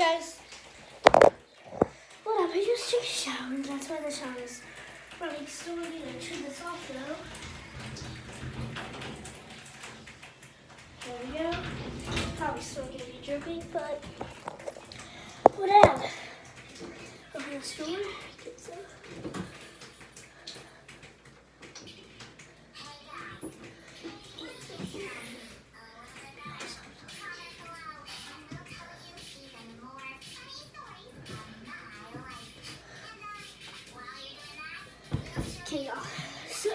guys. What up? I just took a shower. That's why the shower is running. So we're gonna turn this off though. There we go. Probably still gonna be dripping, but whatever. Open the store. Get some. Okay, y'all. So,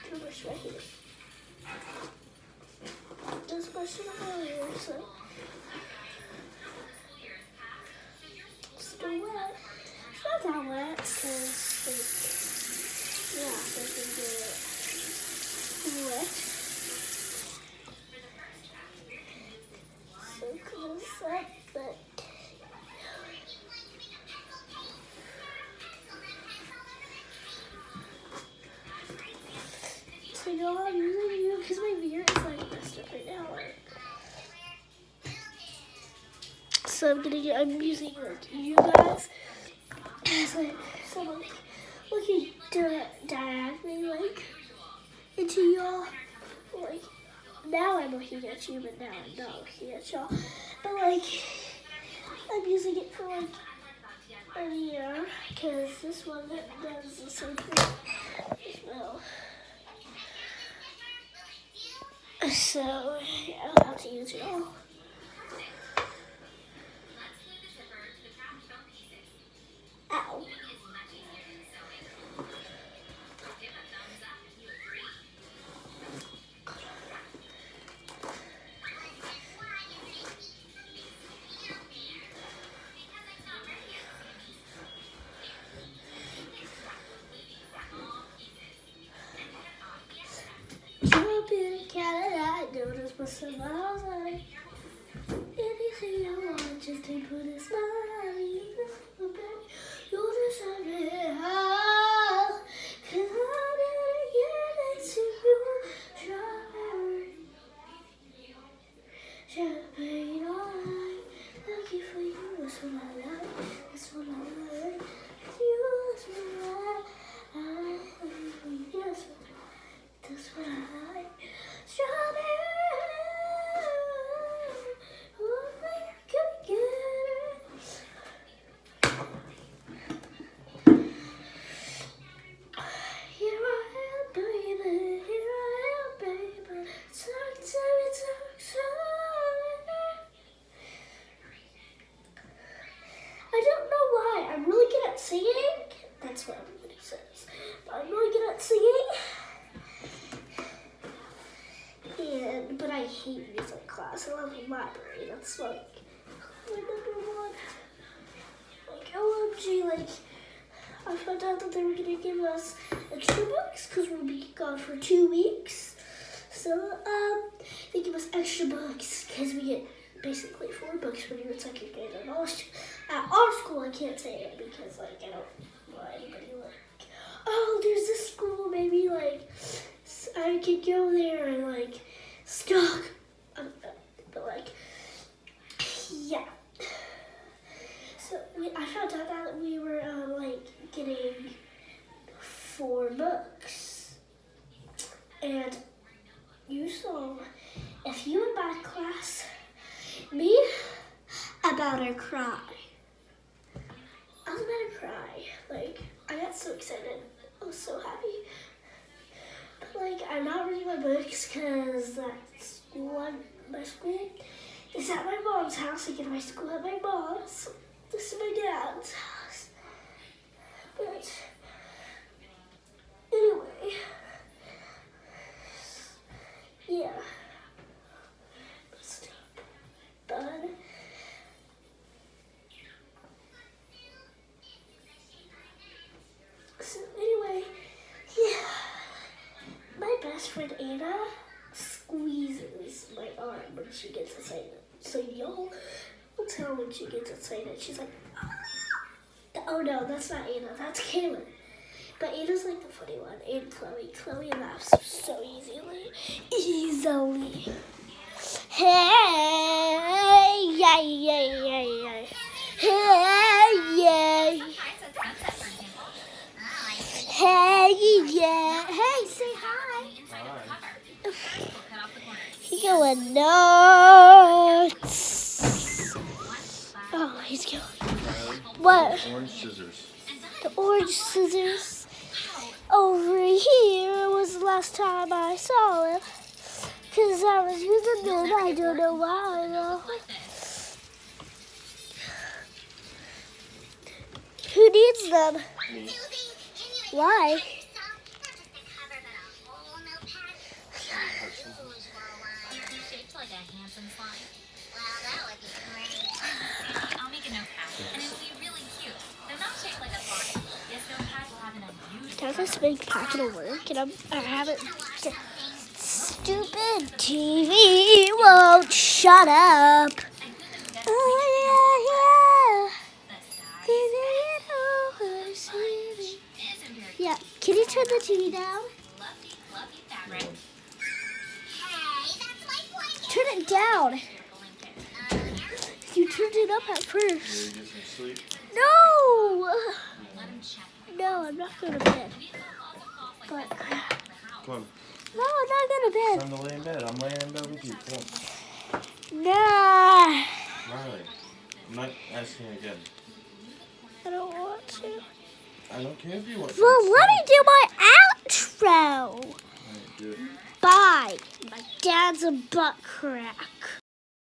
toothbrush right here. Just brush it earlier, so it's still wet. It's not that wet, because, yeah, so I can get it wet. So close up, but so y'all, I'm using you because my mirror is like messed up right now. So I'm using like you guys as like someone looking diagonally like into y'all. Like now I'm looking at you, but now I'm not looking at y'all. But like I'm using it for like a mirror because this one does the same thing as well. So, yeah, I'll have to use it all. Ow. Jump in Canada, go to spend some miles on it. Anything you want, just take put a smile. You deserve it, you deserve it all. 'Cause I'm gonna give it to you. Champagne all night. Lucky for you, that's what I like. That's what I like. You, that's what I like. That's what I like. Strawberry. Singing? That's what everybody says. But I'm really good at singing. But I hate music class. I love the library. That's like my number one. Like OMG, like I found out that they were gonna give us extra books because we'll be gone for 2 weeks. So they give us extra books because we get basically 4 books when you're in second grade. And at our school, I can't say it because like I don't want anybody like, oh, there's this school, maybe like I could go there and like stalk. But like, yeah. So I found out that we were like getting 4 books, and you saw if you in my class. Me about to cry. I was about to cry. Like, I got so excited. I was so happy. But, like, I'm not reading my books because my school is at my mom's house. I get my school at my mom's. This is my dad's house. But, anyway. Yeah. So anyway, yeah, my best friend Anna squeezes my arm when she gets excited. So y'all will tell when she gets excited. She's like, oh no, that's not Anna, that's Kaylin. But Anna's like the funny one, and Chloe. Chloe laughs so easily. Hey, yay, yay, yay, yay. Hey, yay. Hey, yeah. Hey, say hi. He's going nuts. Oh, he's going. What? Orange scissors. The orange scissors. Over here was the last time I saw him. Because I was using them, I don't know why though. Who needs them? Me. Why? I'll make a notepad, and it'll be really cute. They're not shaped like a slime. This notepad will have an unusual. Does this big packet of work? And I haven't. Stupid TV won't shut up. Oh, yeah. Yeah, can you turn the TV down? Fluffy fabric. Turn it down. You turned it up at You first. ready to get some sleep? No! Let him check. No, I'm not going to bed. But, Come on. no, I'm not going to It's bed. time to lay in bed. I'm laying in bed with you. Come on. Nah. Riley, I'm not asking again. I don't want to. I don't care if you want to. Well, let me do my outro. Alright, do it. Bye. My dad's a butt crack.